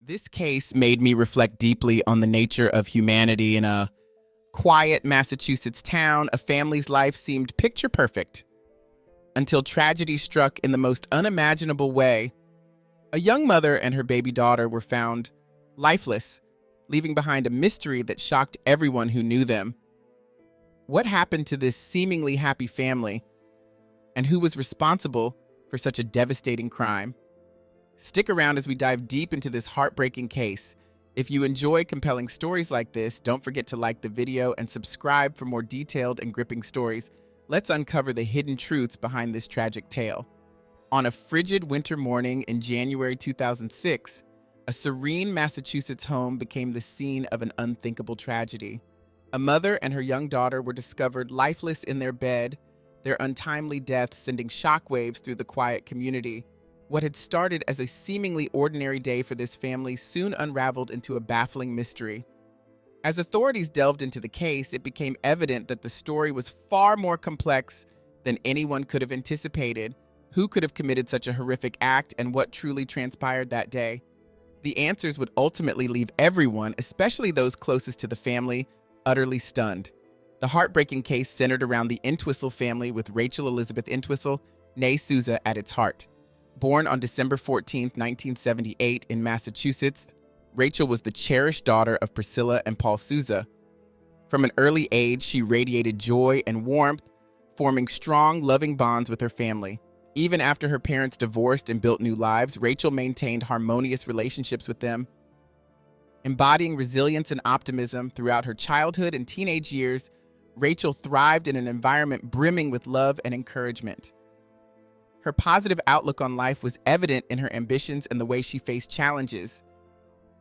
This case made me reflect deeply on the nature of humanity. In a quiet Massachusetts town, a family's life seemed picture perfect until tragedy struck in the most unimaginable way. A young mother and her baby daughter were found lifeless, leaving behind a mystery that shocked everyone who knew them. What happened to this seemingly happy family, and who was responsible for such a devastating crime? Stick around as we dive deep into this heartbreaking case. If you enjoy compelling stories like this, don't forget to like the video and subscribe for more detailed and gripping stories. Let's uncover the hidden truths behind this tragic tale. On a frigid winter morning in January 2006, a serene Massachusetts home became the scene of an unthinkable tragedy. A mother and her young daughter were discovered lifeless in their bed, their untimely death sending shockwaves through the quiet community. What had started as a seemingly ordinary day for this family soon unraveled into a baffling mystery. As authorities delved into the case, it became evident that the story was far more complex than anyone could have anticipated. Who could have committed such a horrific act, and what truly transpired that day? The answers would ultimately leave everyone, especially those closest to the family, utterly stunned. The heartbreaking case centered around the Entwistle family, with Rachel Elizabeth Entwistle, née Souza, at its heart. Born on December 14, 1978 in Massachusetts, Rachel was the cherished daughter of Priscilla and Paul Souza. From an early age, she radiated joy and warmth, forming strong, loving bonds with her family. Even after her parents divorced and built new lives, Rachel maintained harmonious relationships with them. Embodying resilience and optimism throughout her childhood and teenage years, Rachel thrived in an environment brimming with love and encouragement. Her positive outlook on life was evident in her ambitions and the way she faced challenges.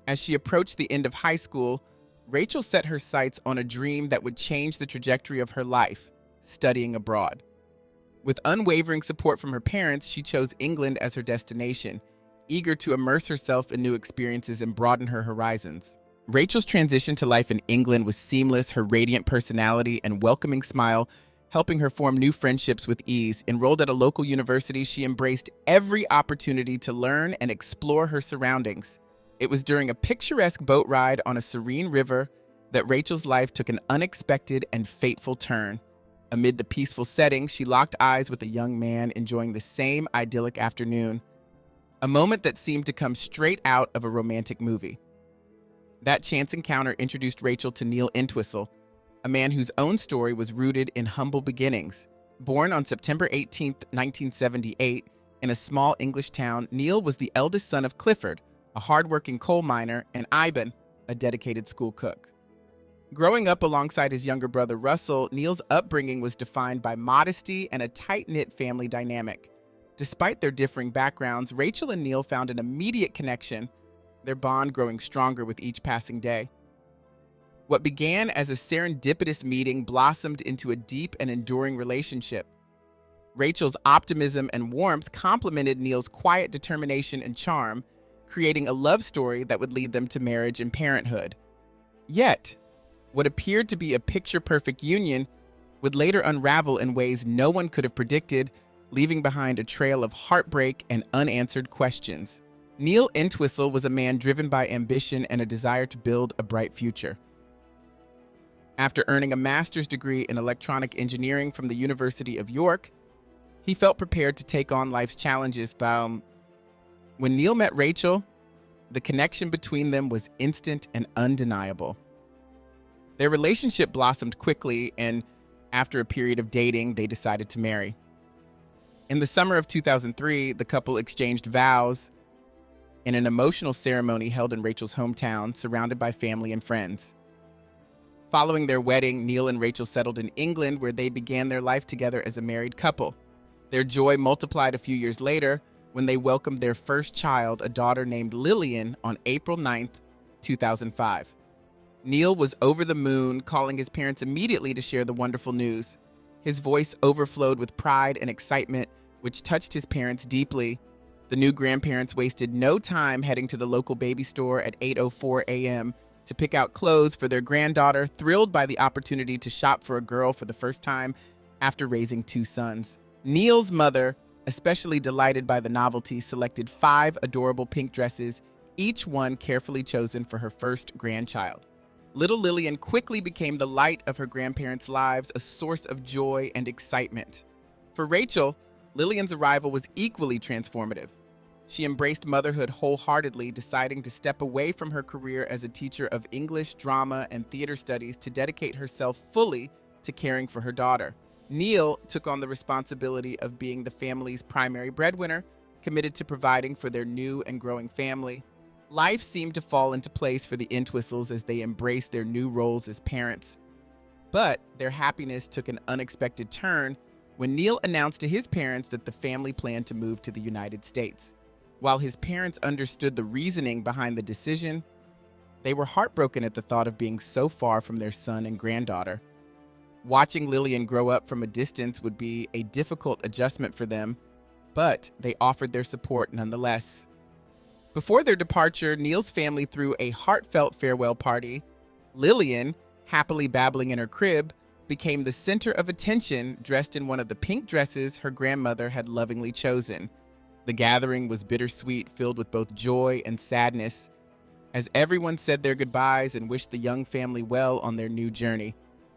As she approached the end of high school, Rachel set her sights on a dream that would change the trajectory of her life: studying abroad. With unwavering support from her parents, she chose England as her destination, eager to immerse herself in new experiences and broaden her horizons. Rachel's transition to life in England was seamless, her radiant personality and welcoming smile helping her form new friendships with ease. Enrolled at a local university, she embraced every opportunity to learn and explore her surroundings. It was during a picturesque boat ride on a serene river that Rachel's life took an unexpected and fateful turn. Amid the peaceful setting, she locked eyes with a young man enjoying the same idyllic afternoon, a moment that seemed to come straight out of a romantic movie. That chance encounter introduced Rachel to Neil Entwistle, a man whose own story was rooted in humble beginnings. Born on September 18, 1978, in a small English town, Neil was the eldest son of Clifford, a hardworking coal miner, and Ivan, a dedicated school cook. Growing up alongside his younger brother Russell, Neil's upbringing was defined by modesty and a tight-knit family dynamic. Despite their differing backgrounds, Rachel and Neil found an immediate connection, their bond growing stronger with each passing day. What began as a serendipitous meeting blossomed into a deep and enduring relationship. Rachel's optimism and warmth complemented Neil's quiet determination and charm, creating a love story that would lead them to marriage and parenthood. Yet, what appeared to be a picture-perfect union would later unravel in ways no one could have predicted, leaving behind a trail of heartbreak and unanswered questions. Neil Entwistle was a man driven by ambition and a desire to build a bright future. After earning a master's degree in electronic engineering from the University of York, he felt prepared to take on life's challenges. When Neil met Rachel, the connection between them was instant and undeniable. Their relationship blossomed quickly, and after a period of dating, they decided to marry. In the summer of 2003, the couple exchanged vows in an emotional ceremony held in Rachel's hometown, surrounded by family and friends. Following their wedding, Neil and Rachel settled in England, where they began their life together as a married couple. Their joy multiplied a few years later when they welcomed their first child, a daughter named Lillian, on April 9, 2005. Neil was over the moon, calling his parents immediately to share the wonderful news. His voice overflowed with pride and excitement, which touched his parents deeply. The new grandparents wasted no time heading to the local baby store at 8:04 a.m. to pick out clothes for their granddaughter, thrilled by the opportunity to shop for a girl for the first time after raising two sons. Neil's mother, especially delighted by the novelty, selected 5 adorable pink dresses, each one carefully chosen for her first grandchild. Little Lillian quickly became the light of her grandparents' lives, a source of joy and excitement. For Rachel, Lillian's arrival was equally transformative. She embraced motherhood wholeheartedly, deciding to step away from her career as a teacher of English, drama, and theater studies to dedicate herself fully to caring for her daughter. Neil took on the responsibility of being the family's primary breadwinner, committed to providing for their new and growing family. Life seemed to fall into place for the Entwistles as they embraced their new roles as parents. But their happiness took an unexpected turn when Neil announced to his parents that the family planned to move to the United States. While his parents understood the reasoning behind the decision, they were heartbroken at the thought of being so far from their son and granddaughter. Watching Lillian grow up from a distance would be a difficult adjustment for them, but they offered their support nonetheless. Before their departure, Neil's family threw a heartfelt farewell party. Lillian, happily babbling in her crib, became the center of attention, dressed in one of the pink dresses her grandmother had lovingly chosen. The gathering was bittersweet, filled with both joy and sadness, as everyone said their goodbyes and wished the young family well on their new journey.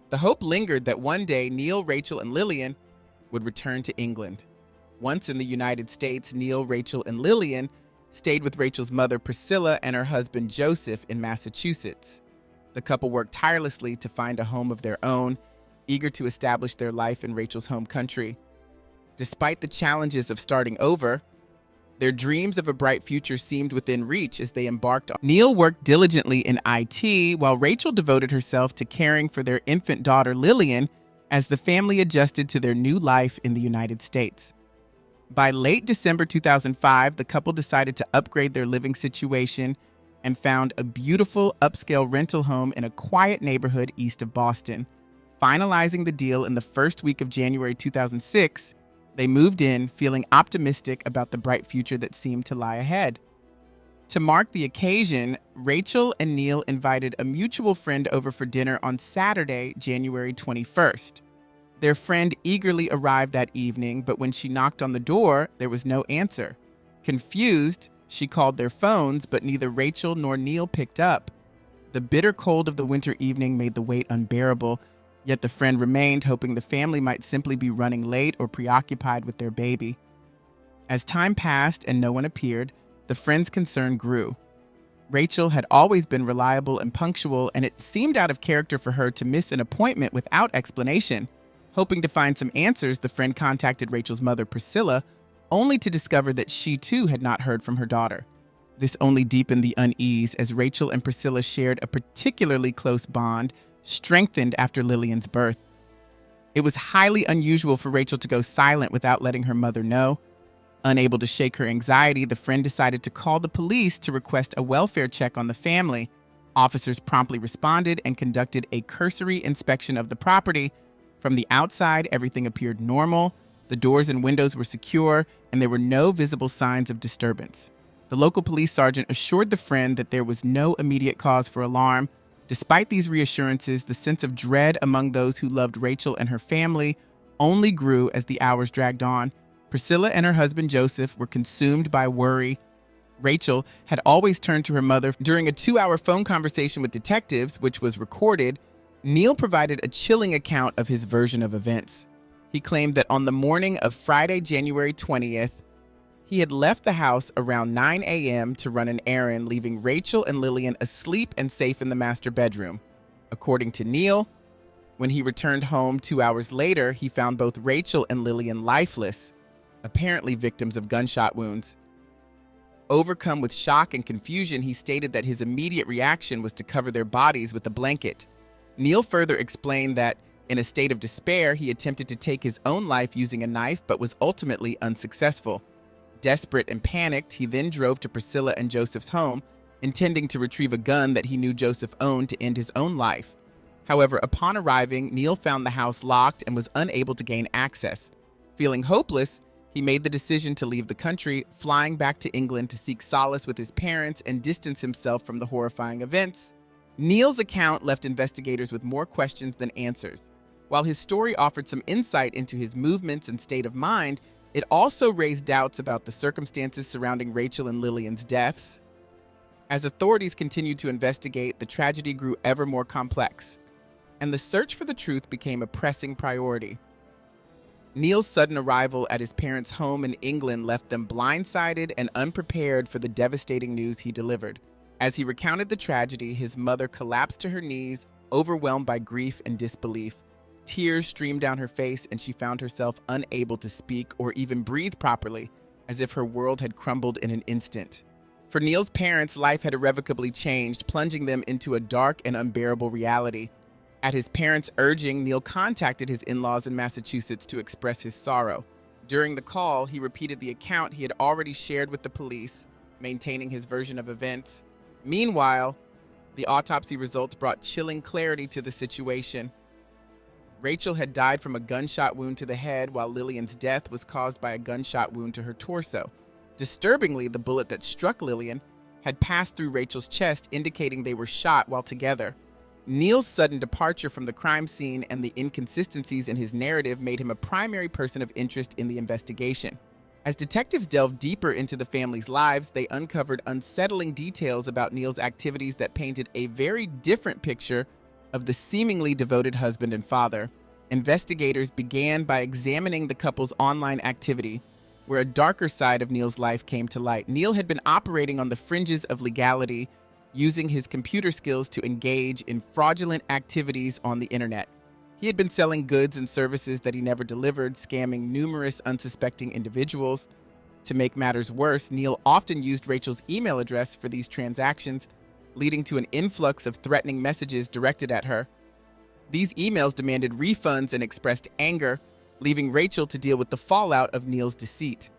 The hope lingered that one day Neil, Rachel, and Lillian would return to England. Once in the United States, Neil, Rachel, and Lillian stayed with Rachel's mother, Priscilla, and her husband, Joseph, in Massachusetts. The couple worked tirelessly to find a home of their own, eager to establish their life in Rachel's home country. Despite the challenges of starting over, their dreams of a bright future seemed within reach as they embarked on. Neil worked diligently in IT, while Rachel devoted herself to caring for their infant daughter, Lillian, as the family adjusted to their new life in the United States. By late December 2005, the couple decided to upgrade their living situation and found a beautiful upscale rental home in a quiet neighborhood east of Boston. Finalizing the deal in the first week of January 2006, they moved in, feeling optimistic about the bright future that seemed to lie ahead. To mark the occasion, Rachel and Neil invited a mutual friend over for dinner on Saturday, January 21st. Their friend eagerly arrived that evening, but when she knocked on the door, there was no answer. Confused, she called their phones, but neither Rachel nor Neil picked up. The bitter cold of the winter evening made the wait unbearable, yet the friend remained, hoping the family might simply be running late or preoccupied with their baby. As time passed and no one appeared, the friend's concern grew. Rachel had always been reliable and punctual, and it seemed out of character for her to miss an appointment without explanation. Hoping to find some answers, the friend contacted Rachel's mother, Priscilla, only to discover that she too had not heard from her daughter. This only deepened the unease, as Rachel and Priscilla shared a particularly close bond, strengthened after Lillian's birth. It was highly unusual for Rachel to go silent without letting her mother know. Unable to shake her anxiety, the friend decided to call the police to request a welfare check on the family. Officers promptly responded and conducted a cursory inspection of the property. From the outside, everything appeared normal. The doors and windows were secure, and there were no visible signs of disturbance. The local police sergeant assured the friend that there was no immediate cause for alarm. Despite these reassurances, the sense of dread among those who loved Rachel and her family only grew as the hours dragged on. Priscilla and her husband Joseph were consumed by worry. Rachel had always turned to her mother. During a 2-hour phone conversation with detectives, which was recorded, Neil provided a chilling account of his version of events. He claimed that on the morning of Friday, January 20th, he had left the house around 9 a.m. to run an errand, leaving Rachel and Lillian asleep and safe in the master bedroom. According to Neil, when he returned home 2 hours later, he found both Rachel and Lillian lifeless, apparently victims of gunshot wounds. Overcome with shock and confusion, he stated that his immediate reaction was to cover their bodies with a blanket. Neil further explained that, in a state of despair, he attempted to take his own life using a knife but was ultimately unsuccessful. Desperate and panicked, he then drove to Priscilla and Joseph's home, intending to retrieve a gun that he knew Joseph owned to end his own life. However, upon arriving, Neil found the house locked and was unable to gain access. Feeling hopeless, he made the decision to leave the country, flying back to England to seek solace with his parents and distance himself from the horrifying events. Neil's account left investigators with more questions than answers. While his story offered some insight into his movements and state of mind, it also raised doubts about the circumstances surrounding Rachel and Lillian's deaths. As authorities continued to investigate, the tragedy grew ever more complex, and the search for the truth became a pressing priority. Neil's sudden arrival at his parents' home in England left them blindsided and unprepared for the devastating news he delivered. As he recounted the tragedy, his mother collapsed to her knees, overwhelmed by grief and disbelief. Tears streamed down her face, and she found herself unable to speak or even breathe properly, as if her world had crumbled in an instant. For Neil's parents, life had irrevocably changed, plunging them into a dark and unbearable reality. At his parents' urging, Neil contacted his in-laws in Massachusetts to express his sorrow. During the call, he repeated the account he had already shared with the police, maintaining his version of events. Meanwhile, the autopsy results brought chilling clarity to the situation. Rachel had died from a gunshot wound to the head, while Lillian's death was caused by a gunshot wound to her torso. Disturbingly, the bullet that struck Lillian had passed through Rachel's chest, indicating they were shot while together. Neil's sudden departure from the crime scene and the inconsistencies in his narrative made him a primary person of interest in the investigation. As detectives delved deeper into the family's lives, they uncovered unsettling details about Neil's activities that painted a very different picture of the seemingly devoted husband and father. Investigators began by examining the couple's online activity, where a darker side of Neil's life came to light. Neil had been operating on the fringes of legality, using his computer skills to engage in fraudulent activities on the internet. He had been selling goods and services that he never delivered, scamming numerous unsuspecting individuals. To make matters worse, Neil often used Rachel's email address for these transactions, leading to an influx of threatening messages directed at her. These emails demanded refunds and expressed anger, leaving Rachel to deal with the fallout of Neil's deceit.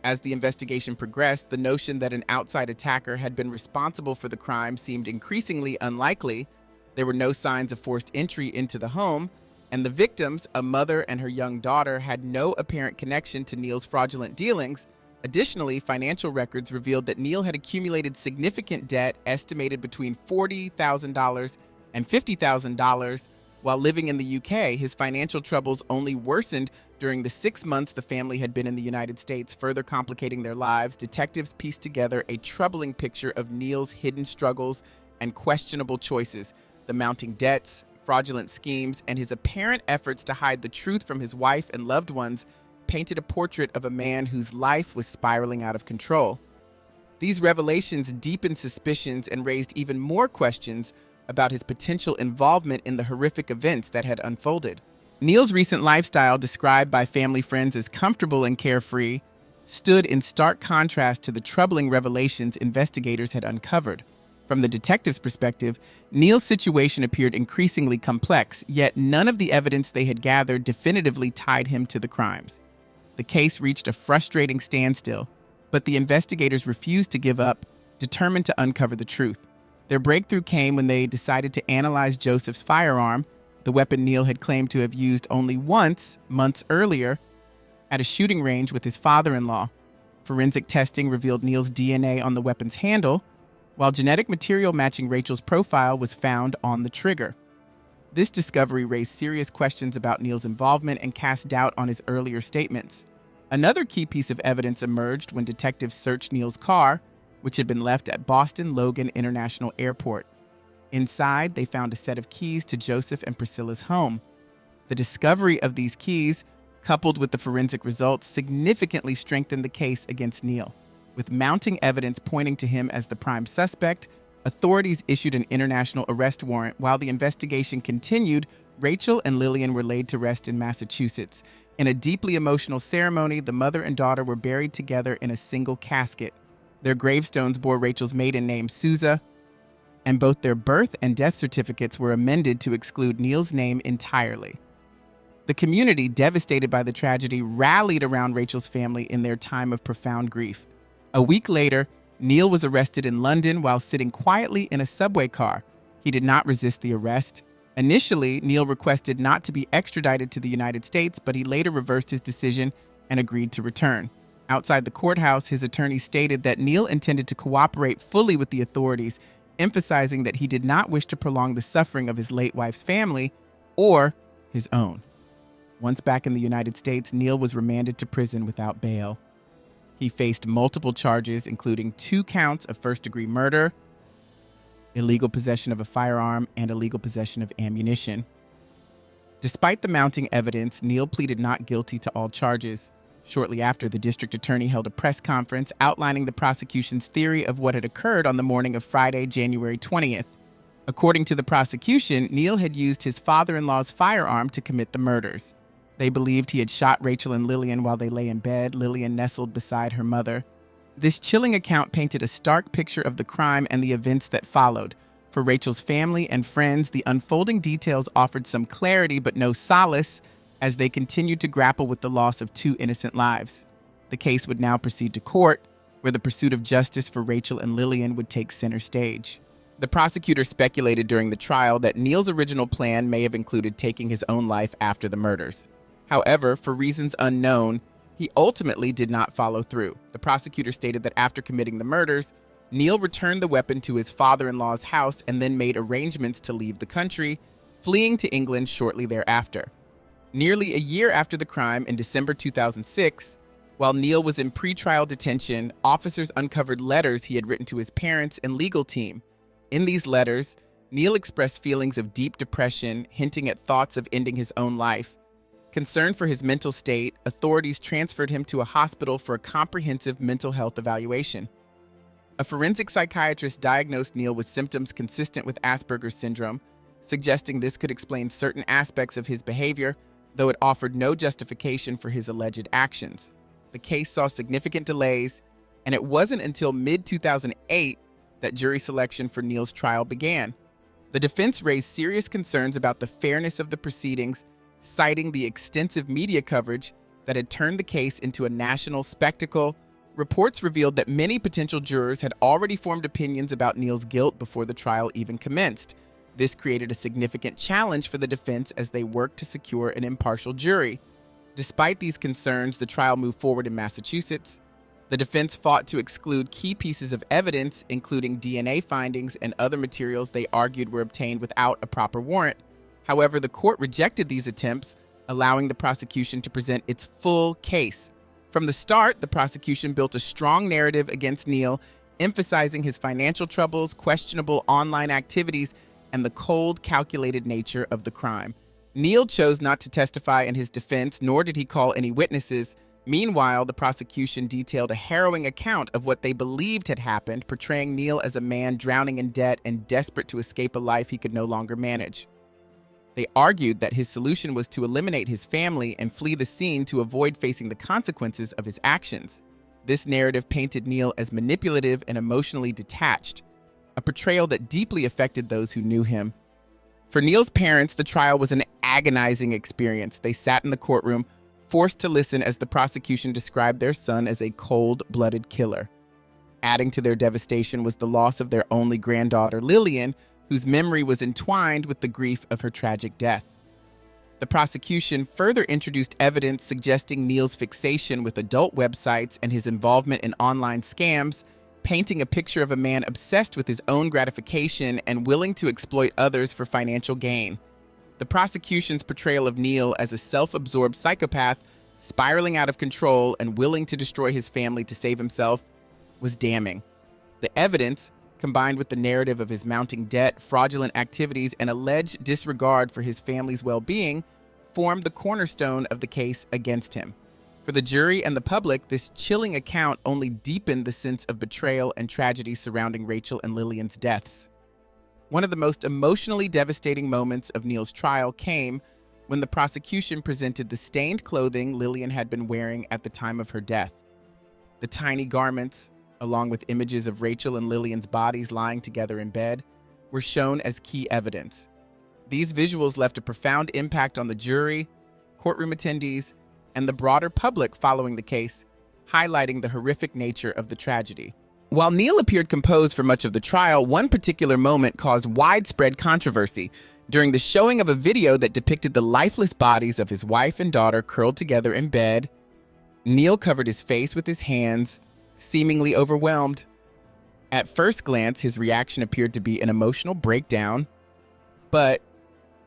As the investigation progressed, the notion that an outside attacker had been responsible for the crime seemed increasingly unlikely. There were no signs of forced entry into the home, and the victims, a mother and her young daughter, had no apparent connection to Neil's fraudulent dealings. Additionally, financial records revealed that Neil had accumulated significant debt estimated between $40,000 and $50,000. While living in the UK, his financial troubles only worsened during the 6 months the family had been in the United States, further complicating their lives. Detectives pieced together a troubling picture of Neil's hidden struggles and questionable choices. The mounting debts, fraudulent schemes, and his apparent efforts to hide the truth from his wife and loved ones painted a portrait of a man whose life was spiraling out of control. These revelations deepened suspicions and raised even more questions about his potential involvement in the horrific events that had unfolded. Neil's recent lifestyle, described by family friends as comfortable and carefree, stood in stark contrast to the troubling revelations investigators had uncovered. From the detectives' perspective, Neil's situation appeared increasingly complex, yet none of the evidence they had gathered definitively tied him to the crimes. The case reached a frustrating standstill, but the investigators refused to give up, determined to uncover the truth. Their breakthrough came when they decided to analyze Joseph's firearm, the weapon Neil had claimed to have used only once, months earlier, at a shooting range with his father-in-law. Forensic testing revealed Neil's DNA on the weapon's handle, while genetic material matching Rachel's profile was found on the trigger. This discovery raised serious questions about Neil's involvement and cast doubt on his earlier statements. Another key piece of evidence emerged when detectives searched Neil's car, which had been left at Boston Logan International Airport. Inside, they found a set of keys to Joseph and Priscilla's home. The discovery of these keys, coupled with the forensic results, significantly strengthened the case against Neil. With mounting evidence pointing to him as the prime suspect, authorities issued an international arrest warrant. While the investigation continued, Rachel and Lillian were laid to rest in Massachusetts. In a deeply emotional ceremony, the mother and daughter were buried together in a single casket. Their gravestones bore Rachel's maiden name, Souza, and both their birth and death certificates were amended to exclude Neil's name entirely. The community, devastated by the tragedy, rallied around Rachel's family in their time of profound grief. A week later, Neil was arrested in London while sitting quietly in a subway car. He did not resist the arrest. Initially, Neil requested not to be extradited to the United States, but he later reversed his decision and agreed to return. Outside the courthouse, his attorney stated that Neil intended to cooperate fully with the authorities, emphasizing that he did not wish to prolong the suffering of his late wife's family or his own. Once back in the United States, Neil was remanded to prison without bail. He faced multiple charges, including 2 counts of first-degree murder, illegal possession of a firearm, and illegal possession of ammunition. Despite the mounting evidence, Neal pleaded not guilty to all charges. Shortly after, the district attorney held a press conference outlining the prosecution's theory of what had occurred on the morning of Friday, January 20th. According to the prosecution, Neal had used his father-in-law's firearm to commit the murders. They believed he had shot Rachel and Lillian while they lay in bed, Lillian nestled beside her mother. This chilling account painted a stark picture of the crime and the events that followed. For Rachel's family and friends, the unfolding details offered some clarity but no solace as they continued to grapple with the loss of 2 innocent lives. The case would now proceed to court, where the pursuit of justice for Rachel and Lillian would take center stage. The prosecutor speculated during the trial that Neal's original plan may have included taking his own life after the murders. However, for reasons unknown, he ultimately did not follow through. The prosecutor stated that after committing the murders, Neal returned the weapon to his father-in-law's house and then made arrangements to leave the country, fleeing to England shortly thereafter. Nearly a year after the crime, in December 2006, while Neal was in pretrial detention, officers uncovered letters he had written to his parents and legal team. In these letters, Neal expressed feelings of deep depression, hinting at thoughts of ending his own life. Concerned for his mental state, authorities transferred him to a hospital for a comprehensive mental health evaluation. A forensic psychiatrist diagnosed Neal with symptoms consistent with Asperger's syndrome, suggesting this could explain certain aspects of his behavior, though it offered no justification for his alleged actions. The case saw significant delays, and it wasn't until mid-2008 that jury selection for Neal's trial began. The defense raised serious concerns about the fairness of the proceedings, citing the extensive media coverage that had turned the case into a national spectacle. Reports revealed that many potential jurors had already formed opinions about Neal's guilt before the trial even commenced. This created a significant challenge for the defense as they worked to secure an impartial jury. Despite these concerns, the trial moved forward in Massachusetts. The defense fought to exclude key pieces of evidence, including DNA findings and other materials they argued were obtained without a proper warrant. However, the court rejected these attempts, allowing the prosecution to present its full case. From the start, the prosecution built a strong narrative against Neal, emphasizing his financial troubles, questionable online activities, and the cold, calculated nature of the crime. Neal chose not to testify in his defense, nor did he call any witnesses. Meanwhile, the prosecution detailed a harrowing account of what they believed had happened, portraying Neal as a man drowning in debt and desperate to escape a life he could no longer manage. They argued that his solution was to eliminate his family and flee the scene to avoid facing the consequences of his actions. This narrative painted Neal as manipulative and emotionally detached, a portrayal that deeply affected those who knew him. For Neal's parents, the trial was an agonizing experience. They sat in the courtroom, forced to listen as the prosecution described their son as a cold-blooded killer. Adding to their devastation was the loss of their only granddaughter, Lillian, whose memory was entwined with the grief of her tragic death. The prosecution further introduced evidence suggesting Neal's fixation with adult websites and his involvement in online scams, painting a picture of a man obsessed with his own gratification and willing to exploit others for financial gain. The prosecution's portrayal of Neal as a self-absorbed psychopath, spiraling out of control and willing to destroy his family to save himself, was damning. The evidence, combined with the narrative of his mounting debt, fraudulent activities, and alleged disregard for his family's well-being, formed the cornerstone of the case against him. For the jury and the public, this chilling account only deepened the sense of betrayal and tragedy surrounding Rachel and Lillian's deaths. One of the most emotionally devastating moments of Neal's trial came when the prosecution presented the stained clothing Lillian had been wearing at the time of her death. The tiny garments, along with images of Rachel and Lillian's bodies lying together in bed, were shown as key evidence. These visuals left a profound impact on the jury, courtroom attendees, and the broader public following the case, highlighting the horrific nature of the tragedy. While Neal appeared composed for much of the trial, one particular moment caused widespread controversy. During the showing of a video that depicted the lifeless bodies of his wife and daughter curled together in bed, Neal covered his face with his hands, seemingly overwhelmed. At first glance, his reaction appeared to be an emotional breakdown, but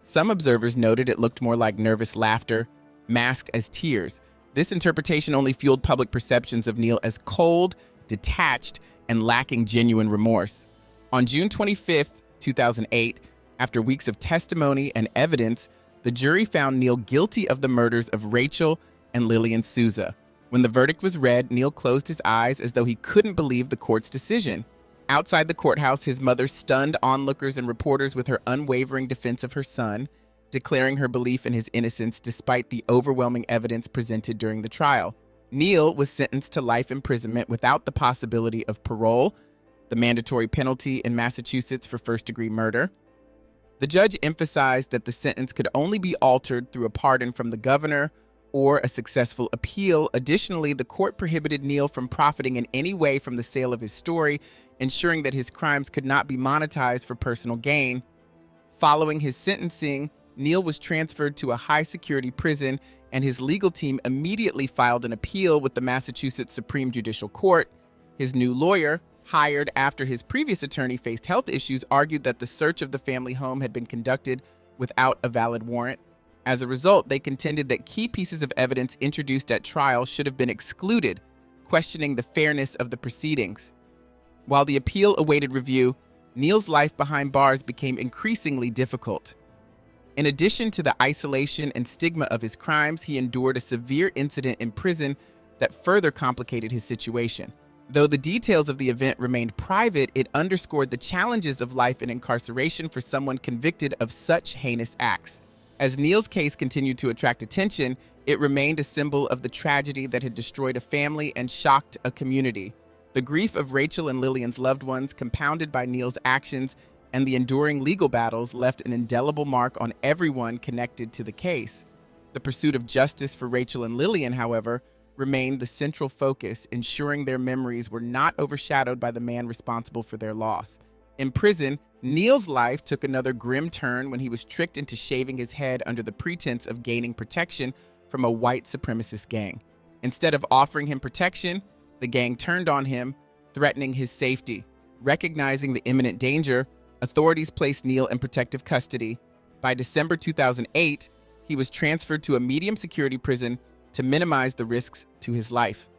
some observers noted it looked more like nervous laughter, masked as tears. This interpretation only fueled public perceptions of Neil as cold, detached, and lacking genuine remorse. On June 25, 2008, after weeks of testimony and evidence, the jury found Neil guilty of the murders of Rachel and Lillian Souza. When the verdict was read, Neil closed his eyes as though he couldn't believe the court's decision. Outside the courthouse, his mother stunned onlookers and reporters with her unwavering defense of her son, declaring her belief in his innocence despite the overwhelming evidence presented during the trial. Neil was sentenced to life imprisonment without the possibility of parole, the mandatory penalty in Massachusetts for first-degree murder. The judge emphasized that the sentence could only be altered through a pardon from the governor or a successful appeal. Additionally, the court prohibited Neil from profiting in any way from the sale of his story, ensuring that his crimes could not be monetized for personal gain. Following his sentencing, Neil was transferred to a high-security prison, and his legal team immediately filed an appeal with the Massachusetts Supreme Judicial Court. His new lawyer, hired after his previous attorney faced health issues, argued that the search of the family home had been conducted without a valid warrant. As a result, they contended that key pieces of evidence introduced at trial should have been excluded, questioning the fairness of the proceedings. While the appeal awaited review, Neil's life behind bars became increasingly difficult. In addition to the isolation and stigma of his crimes, he endured a severe incident in prison that further complicated his situation. Though the details of the event remained private, it underscored the challenges of life in incarceration for someone convicted of such heinous acts. As Neil's case continued to attract attention, it remained a symbol of the tragedy that had destroyed a family and shocked a community. The grief of Rachel and Lillian's loved ones, compounded by Neil's actions and the enduring legal battles, left an indelible mark on everyone connected to the case. The pursuit of justice for Rachel and Lillian, however, remained the central focus, ensuring their memories were not overshadowed by the man responsible for their loss. In prison, Neil's life took another grim turn when he was tricked into shaving his head under the pretense of gaining protection from a white supremacist gang. Instead of offering him protection, the gang turned on him, threatening his safety. Recognizing the imminent danger, authorities placed Neil in protective custody. By December 2008, he was transferred to a medium security prison to minimize the risks to his life.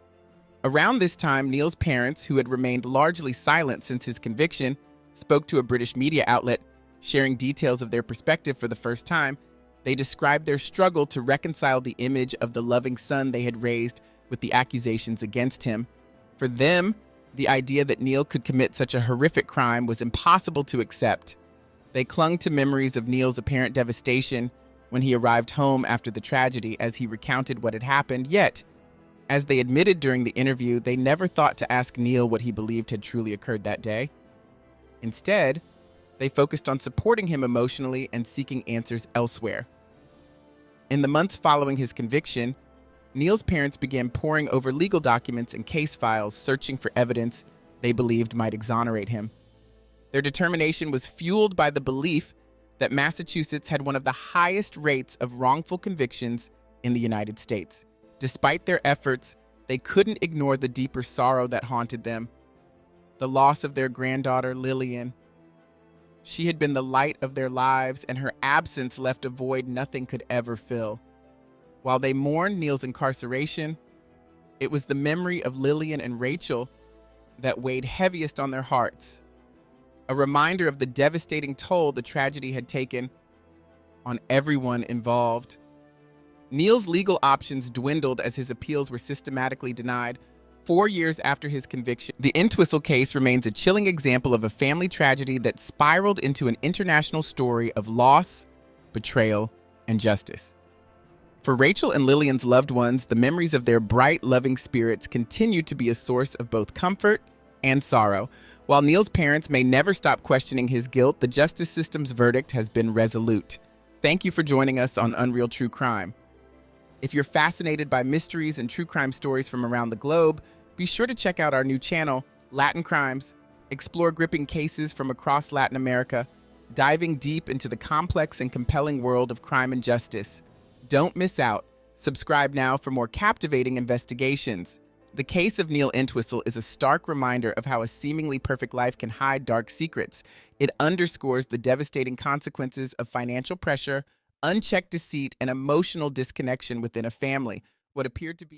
Around this time, Neil's parents, who had remained largely silent since his conviction, spoke to a British media outlet, sharing details of their perspective for the first time. They described their struggle to reconcile the image of the loving son they had raised with the accusations against him. For them, the idea that Neil could commit such a horrific crime was impossible to accept. They clung to memories of Neil's apparent devastation when he arrived home after the tragedy as he recounted what had happened. Yet, as they admitted during the interview, they never thought to ask Neil what he believed had truly occurred that day. Instead, they focused on supporting him emotionally and seeking answers elsewhere. In the months following his conviction, Neil's parents began poring over legal documents and case files, searching for evidence they believed might exonerate him. Their determination was fueled by the belief that Massachusetts had one of the highest rates of wrongful convictions in the United States. Despite their efforts, they couldn't ignore the deeper sorrow that haunted them. The loss of their granddaughter, Lillian. She had been the light of their lives, and her absence left a void nothing could ever fill. While they mourned Neil's incarceration, it was the memory of Lillian and Rachel that weighed heaviest on their hearts, a reminder of the devastating toll the tragedy had taken on everyone involved. Neil's legal options dwindled as his appeals were systematically denied. 4 years after his conviction, the Entwistle case remains a chilling example of a family tragedy that spiraled into an international story of loss, betrayal, and justice. For Rachel and Lillian's loved ones, the memories of their bright, loving spirits continue to be a source of both comfort and sorrow. While Neil's parents may never stop questioning his guilt, the justice system's verdict has been resolute. Thank you for joining us on Unreal True Crime. If you're fascinated by mysteries and true crime stories from around the globe, be sure to check out our new channel, Latin Crimes. Explore gripping cases from across Latin America, diving deep into the complex and compelling world of crime and justice. Don't miss out. Subscribe now for more captivating investigations. The case of Neil Entwistle is a stark reminder of how a seemingly perfect life can hide dark secrets. It underscores the devastating consequences of financial pressure, unchecked deceit, and emotional disconnection within a family. what appeared to be